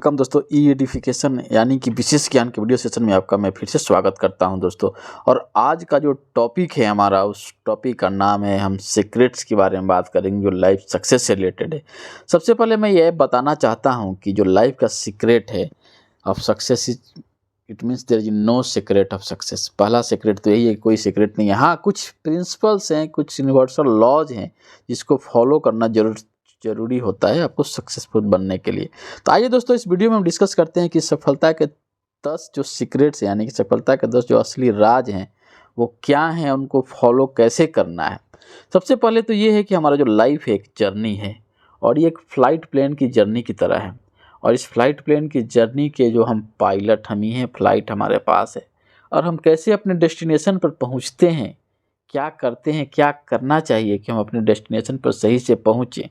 Welcome दोस्तों, ई edification यानी कि विशेष ज्ञान के वीडियो सेशन में आपका मैं फिर से स्वागत करता हूं दोस्तों। और आज का जो टॉपिक है हमारा, उस टॉपिक का नाम है, हम सीक्रेट्स के बारे में बात करेंगे जो लाइफ सक्सेस से रिलेटेड है। सबसे पहले मैं ये बताना चाहता हूं कि जो लाइफ का सीक्रेट है of success it means there is no secret of success. पहला सीक्रेट तो यही है, कोई सीक्रेट नहीं है। हाँ, कुछ प्रिंसिपल्स हैं, कुछ यूनिवर्सल लॉज हैं जिसको फॉलो करना जरूरी होता है आपको सक्सेसफुल बनने के लिए। तो आइए दोस्तों, इस वीडियो में हम डिस्कस करते हैं कि सफलता के 10 जो सीक्रेट्स यानी कि सफलता के 10 जो असली राज हैं वो क्या हैं, उनको फॉलो कैसे करना है। सबसे पहले तो ये है कि हमारा जो लाइफ है एक जर्नी है, और ये एक फ़्लाइट प्लेन की जर्नी की तरह है। और इस फ्लाइट प्लेन की जर्नी के जो हम पायलट हम ही हैं, फ़्लाइट हमारे पास है, और हम कैसे अपने डेस्टिनेशन पर पहुँचते हैं, क्या करते हैं, क्या करना चाहिए कि हम अपने डेस्टिनेशन पर सही से पहुँचें,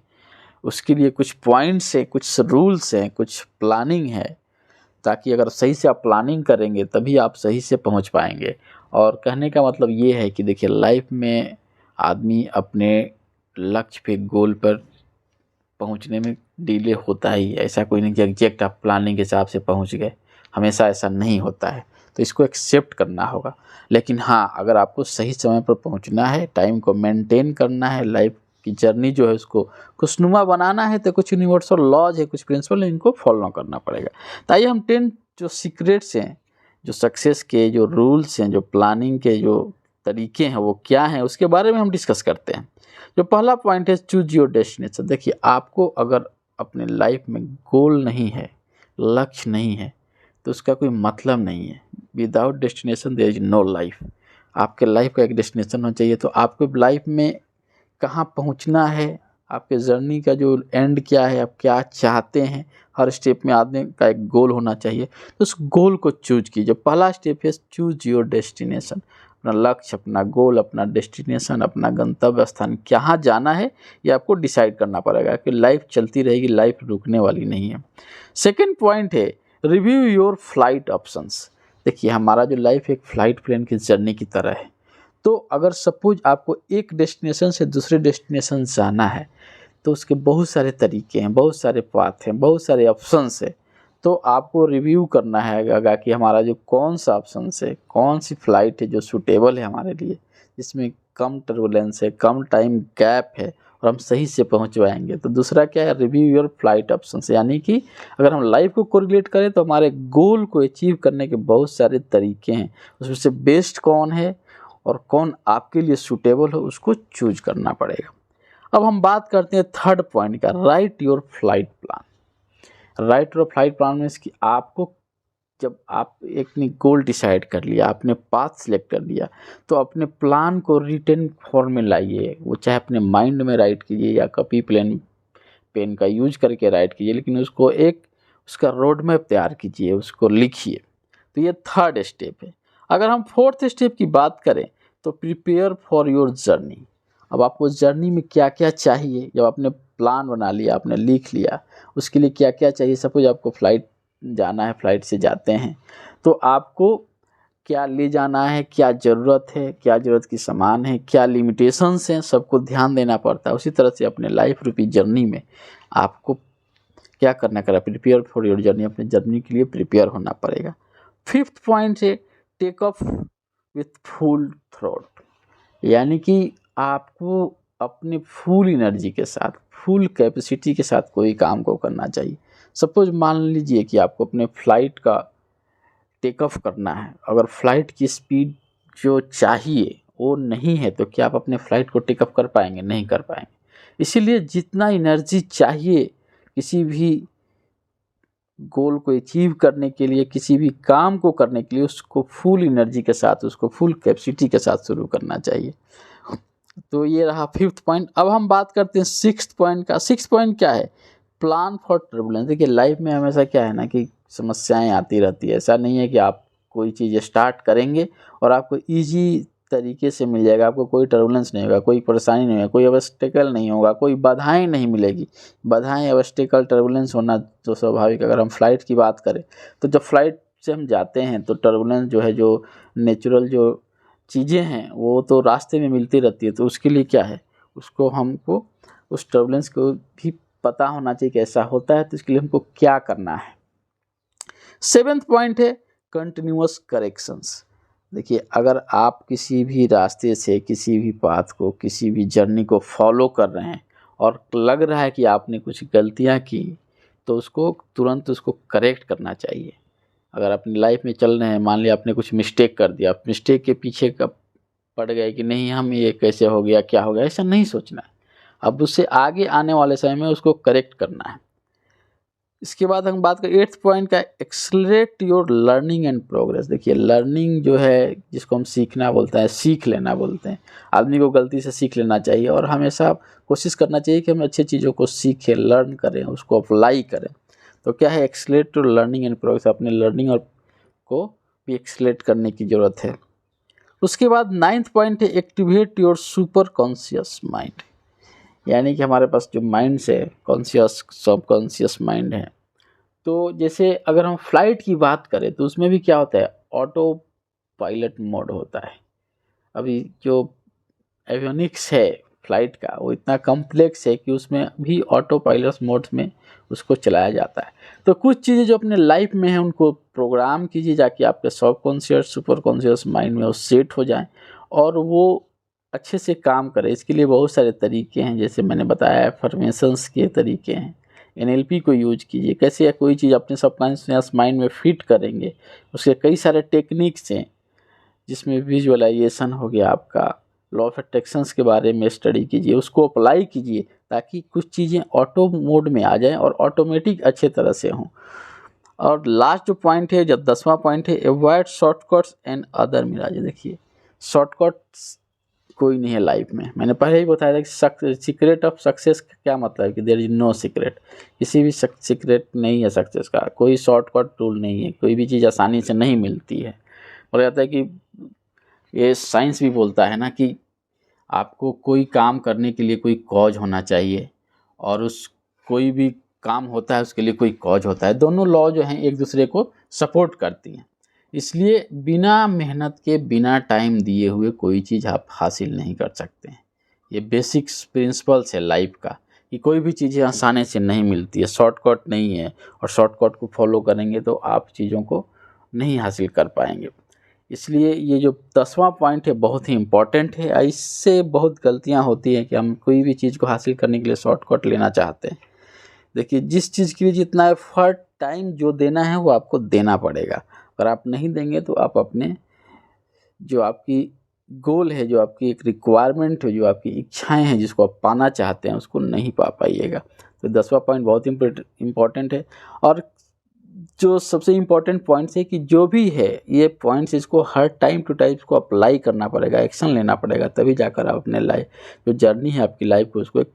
उसके लिए कुछ पॉइंट्स हैं, कुछ रूल्स हैं, कुछ प्लानिंग है, ताकि अगर सही से आप प्लानिंग करेंगे तभी आप सही से पहुंच पाएंगे। और कहने का मतलब ये है कि देखिए, लाइफ में आदमी अपने लक्ष्य पे, गोल पर पहुंचने में डिले होता ही है। ऐसा कोई नहीं कि एग्जैक्ट आप प्लानिंग के हिसाब से पहुंच गए, हमेशा ऐसा नहीं होता है। तो इसको एक्सेप्ट करना होगा। लेकिन हाँ, अगर आपको सही समय पर पहुंचना है, टाइम को मेंटेन करना है, लाइफ की जर्नी जो है उसको खुशनुमा बनाना है, तो कुछ यूनिवर्सल लॉज है, कुछ प्रिंसिपल है, इनको फॉलो करना पड़ेगा। तो आइए हम 10 जो सीक्रेट्स हैं, जो सक्सेस के जो रूल्स हैं, जो प्लानिंग के जो तरीके हैं वो क्या हैं, उसके बारे में हम डिस्कस करते हैं। जो पहला पॉइंट है, चूज योर डेस्टिनेशन। देखिए, आपको अगर अपने लाइफ में गोल नहीं है, लक्ष्य नहीं है, तो उसका कोई मतलब नहीं है। Without destination there is no life. आपके लाइफ का एक डेस्टिनेशन होना चाहिए। तो आपको लाइफ में कहाँ पहुँचना है, आपके जर्नी का जो एंड क्या है, आप क्या चाहते हैं, हर स्टेप में आदमी का एक गोल होना चाहिए। तो उस गोल को चूज कीजिए। पहला स्टेप है चूज योर डेस्टिनेशन। अपना लक्ष्य, अपना गोल, अपना डेस्टिनेशन, अपना गंतव्य स्थान कहाँ जाना है, ये आपको डिसाइड करना पड़ेगा। कि लाइफ चलती रहेगी, लाइफ रुकने वाली नहीं है। सेकेंड पॉइंट है रिव्यू योर फ्लाइट ऑप्शंस। देखिए, हमारा जो लाइफ एक फ़्लाइट प्लेन की जर्नी की तरह है। तो अगर सपोज आपको एक डेस्टिनेशन से दूसरे डेस्टिनेशन जाना है, तो उसके बहुत सारे तरीके हैं, बहुत सारे पाथ हैं, बहुत सारे ऑप्शंस है। तो आपको रिव्यू करना है कि हमारा जो कौन सा ऑप्शन है, कौन सी फ़्लाइट है जो सूटेबल है हमारे लिए, जिसमें कम टर्बुलेंस है, कम टाइम गैप है, और हम सही से पहुंच पाएंगे। तो दूसरा क्या है, रिव्यू योर फ्लाइट ऑप्शंस। यानी कि अगर हम लाइफ को कोरिलेट करें तो हमारे गोल को अचीव करने के बहुत सारे तरीके हैं, उसमें से बेस्ट कौन है और कौन आपके लिए सूटेबल हो, उसको चूज करना पड़ेगा। अब हम बात करते हैं थर्ड पॉइंट का, right your flight plan. Right your flight plan means कि आपको, जब आप एक गोल डिसाइड कर लिया, आपने पाथ सिलेक्ट कर लिया, तो अपने प्लान को रिटन फॉर्म में लाइए। वो चाहे अपने माइंड में राइट कीजिए या कॉपी पेन का यूज करके राइट कीजिए, लेकिन उसको एक उसका रोड मैप तैयार कीजिए, उसको लिखिए। तो ये थर्ड स्टेप है। अगर हम फोर्थ स्टेप की बात करें तो प्रिपेयर फॉर योर जर्नी। अब आपको जर्नी में क्या क्या चाहिए, जब आपने प्लान बना लिया, आपने लिख लिया, उसके लिए क्या क्या चाहिए। सपोज आपको फ़्लाइट जाना है, फ़्लाइट से जाते हैं, तो आपको क्या ले जाना है, क्या ज़रूरत है, क्या ज़रूरत की सामान है, क्या लिमिटेशंस हैं, सबको ध्यान देना पड़ता है। उसी तरह से अपने लाइफ रूपी जर्नी में आपको क्या करना करा, प्रिपेयर फॉर योर जर्नी। अपने जर्नी के लिए प्रिपेयर होना पड़ेगा। फिफ्थ पॉइंट है take off with full throat. यानी कि आपको अपने फुल एनर्जी के साथ, फुल कैपेसिटी के साथ कोई काम को करना चाहिए। सपोज मान लीजिए कि आपको अपने फ़्लाइट का टेक ऑफ करना है, अगर फ़्लाइट की स्पीड जो चाहिए वो नहीं है, तो क्या आप अपने फ़्लाइट को टेक ऑफ कर पाएंगे? नहीं कर पाएंगे। इसीलिए जितना एनर्जी चाहिए किसी भी गोल को अचीव करने के लिए, किसी भी काम को करने के लिए, उसको फुल एनर्जी के साथ, उसको फुल कैपेसिटी के साथ शुरू करना चाहिए। तो ये रहा फिफ्थ पॉइंट। अब हम बात करते हैं सिक्स्थ पॉइंट का। सिक्स्थ पॉइंट क्या है, प्लान फॉर टर्बुलेंस। देखिए, लाइफ में हमेशा क्या है ना कि समस्याएं आती रहती है। ऐसा नहीं है कि आप कोई चीज़ स्टार्ट करेंगे और आपको इजी तरीके से मिल जाएगा, आपको कोई टर्बुलेंस नहीं होगा, कोई परेशानी नहीं होगा, कोई ऑब्स्टेकल नहीं होगा, कोई बाधाएं नहीं मिलेगी। बाधाएं, ऑब्स्टेकल, टर्बुलेंस होना तो स्वाभाविक। अगर हम फ्लाइट की बात करें तो जब फ्लाइट से हम जाते हैं तो टर्बुलेंस जो है, जो नेचुरल जो चीज़ें हैं, वो तो रास्ते में मिलती रहती है। तो उसके लिए क्या है, उसको हमको उस टर्बुलेंस को भी पता होना चाहिए कि ऐसा होता है, तो इसके लिए हमको क्या करना है। 7th पॉइंट है कंटिन्यूअस करेक्शंस। देखिए, अगर आप किसी भी रास्ते से, किसी भी पाथ को, किसी भी जर्नी को फॉलो कर रहे हैं और लग रहा है कि आपने कुछ गलतियां की, तो उसको तुरंत उसको करेक्ट करना चाहिए। अगर अपनी लाइफ में चल रहे हैं, मान लिया आपने कुछ मिस्टेक कर दिया, आप मिस्टेक के पीछे कब पड़ गए कि नहीं हम ये कैसे हो गया, क्या हो गया, ऐसा नहीं सोचना है। अब उससे आगे आने वाले समय में उसको करेक्ट करना है। इसके बाद हम बात करें 8th पॉइंट का, accelerate your learning and progress. देखिए, लर्निंग जो है, जिसको हम सीखना बोलते हैं, सीख लेना बोलते हैं, आदमी को गलती से सीख लेना चाहिए और हमेशा कोशिश करना चाहिए कि हम अच्छी चीज़ों को सीखें, लर्न करें, उसको अप्लाई करें। तो क्या है, accelerate your learning and progress, अपने लर्निंग और को भी एक्सेलरेट करने की ज़रूरत है। उसके बाद 9th पॉइंट है activate your super conscious mind. यानी कि हमारे पास जो माइंड्स है, कॉन्शियस, सब कॉन्शियस माइंड है। तो जैसे अगर हम फ्लाइट की बात करें तो उसमें भी क्या होता है, ऑटो पायलट मोड होता है। अभी जो एवियोनिक्स है फ्लाइट का, वो इतना कम्प्लेक्स है कि उसमें भी ऑटो पायलट मोड में उसको चलाया जाता है। तो कुछ चीज़ें जो अपने लाइफ में हैं उनको प्रोग्राम कीजिए, जाके आपके सब कॉन्शियस, सुपर कॉन्शियस माइंड में वो सेट हो जाएं और वो अच्छे से काम करें। इसके लिए बहुत सारे तरीके हैं, जैसे मैंने बताया, एफर्मेशंस के तरीके हैं, NLP को यूज कीजिए। कैसे या कोई चीज़ अपने सबकॉन्शियस माइंड में फिट करेंगे, उसके कई सारे टेक्निक्स हैं, जिसमें विजुअलाइजेशन हो गया, आपका लॉ ऑफ अट्रैक्शंस के बारे में स्टडी कीजिए, उसको अप्लाई कीजिए ताकि कुछ चीज़ें ऑटो मोड में आ जाएं और ऑटोमेटिक अच्छे तरह से हों। और लास्ट जो पॉइंट है, जब 10वां पॉइंट है, avoid shortcuts and other mirage. देखिए, शॉर्टकट्स कोई नहीं है लाइफ में। मैंने पहले ही बताया था कि सीक्रेट ऑफ सक्सेस का क्या मतलब है, कि देयर इज नो सीक्रेट। किसी भी सीक्रेट नहीं है सक्सेस का, कोई शॉर्टकट टूल नहीं है, कोई भी चीज़ आसानी से नहीं मिलती है। और कहता है कि ये साइंस भी बोलता है ना कि आपको कोई काम करने के लिए कोई कॉज होना चाहिए, और उस कोई भी काम होता है उसके लिए कोई कॉज होता है। दोनों लॉ जो हैं एक दूसरे को सपोर्ट करती हैं। इसलिए बिना मेहनत के, बिना टाइम दिए हुए कोई चीज़ आप हासिल नहीं कर सकते हैं। ये बेसिक्स प्रिंसिपल्स है लाइफ का, कि कोई भी चीज़ें आसानी से नहीं मिलती है, शॉर्टकट नहीं है, और शॉर्टकट को फॉलो करेंगे तो आप चीज़ों को नहीं हासिल कर पाएंगे। इसलिए ये जो 10वां पॉइंट है बहुत ही इम्पॉर्टेंट है। इससे बहुत गलतियां होती हैं कि हम कोई भी चीज़ को हासिल करने के लिए शॉर्टकट लेना चाहते हैं। देखिए, जिस चीज़ के लिए जितना एफर्ट, टाइम जो देना है वो आपको देना पड़ेगा। अगर आप नहीं देंगे तो आप अपने जो आपकी गोल है, जो आपकी एक रिक्वायरमेंट है, जो आपकी इच्छाएं हैं, जिसको आप पाना चाहते हैं, उसको नहीं पा पाइएगा। तो 10वां पॉइंट बहुत इम्पोर्टेंट है। और जो सबसे इम्पोर्टेंट पॉइंट्स है कि जो भी है ये पॉइंट्स, इसको हर टाइम टू टाइम इसको अप्लाई करना पड़ेगा, एक्शन लेना पड़ेगा, तभी जाकर आप अपने लाइफ जो जर्नी है आपकी लाइफ को, उसको एक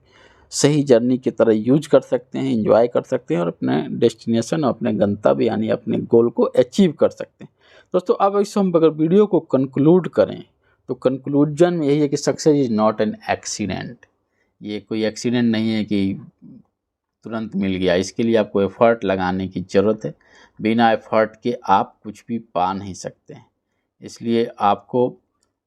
सही जर्नी की तरह यूज कर सकते हैं, एंजॉय कर सकते हैं और अपने डेस्टिनेशन और अपने गंतव्य यानी अपने गोल को अचीव कर सकते हैं। दोस्तों, अब इस हम अगर वीडियो को कंक्लूड करें तो कंक्लूजन में यही है कि success is not an accident. ये कोई एक्सीडेंट नहीं है कि तुरंत मिल गया, इसके लिए आपको एफर्ट लगाने की ज़रूरत है। बिना एफर्ट के आप कुछ भी पा नहीं सकते हैं, इसलिए आपको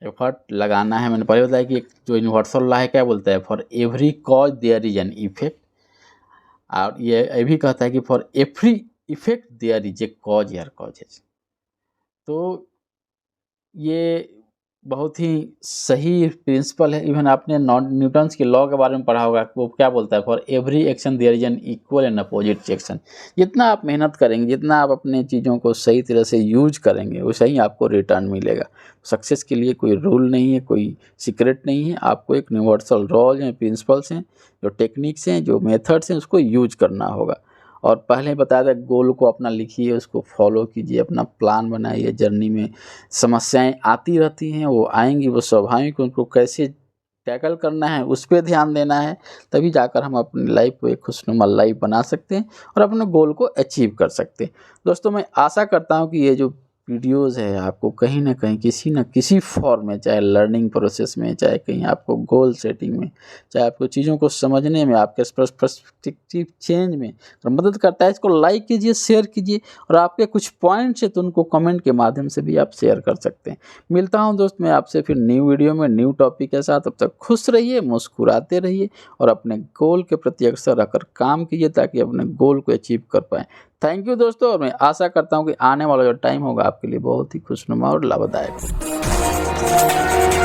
एफर्ट लगाना है। मैंने पहले बताया कि एक जो यूनिवर्सल लॉ है क्या बोलता है, for every cause there is an effect. और ये भी कहता है कि for every effect there is a cause या कॉजेज। तो ये बहुत ही सही प्रिंसिपल है। इवन आपने न्यूटन्स के लॉ के बारे में पढ़ा होगा, वो क्या बोलता है, for every action there is an equal and opposite action. जितना आप मेहनत करेंगे, जितना आप अपने चीज़ों को सही तरह से यूज करेंगे, वैसे ही आपको रिटर्न मिलेगा। सक्सेस के लिए कोई रूल नहीं है, कोई सीक्रेट नहीं है। आपको एक यूनिवर्सल लॉज हैं, प्रिंसिपल्स हैं, जो टेक्निक्स हैं, जो मेथड्स हैं, उसको यूज करना होगा। और पहले बताया था, गोल को अपना लिखिए, उसको फॉलो कीजिए, अपना प्लान बनाइए। जर्नी में समस्याएं आती रहती हैं, वो आएंगी, वो स्वाभाविक, उनको कैसे टैकल करना है उस पर ध्यान देना है। तभी जाकर हम अपनी लाइफ को एक खुशनुमा लाइफ बना सकते हैं और अपने गोल को अचीव कर सकते हैं। दोस्तों, मैं आशा करता हूँ कि ये जो वीडियोस है आपको कहीं ना कहीं, किसी न किसी फॉर्म में, चाहे लर्निंग प्रोसेस में, चाहे कहीं आपको गोल सेटिंग में, चाहे आपको चीज़ों को समझने में, आपके पर्सपेक्टिव चेंज में और मदद करता है। इसको लाइक कीजिए, शेयर कीजिए, और आपके कुछ पॉइंट्स है तो उनको कमेंट के माध्यम से भी आप शेयर कर सकते हैं। मिलता हूँ दोस्त मैं आपसे फिर न्यू वीडियो में, न्यू टॉपिक के साथ। तब तक खुश रहिए, मुस्कुराते रहिए और अपने गोल के प्रति अक्सर रखकर काम कीजिए ताकि अपने गोल को अचीव कर पाएँ। थैंक यू दोस्तों, और मैं आशा करता हूँ कि आने वाला जो टाइम होगा आपके लिए बहुत ही खुशनुमा और लाभदायक हो।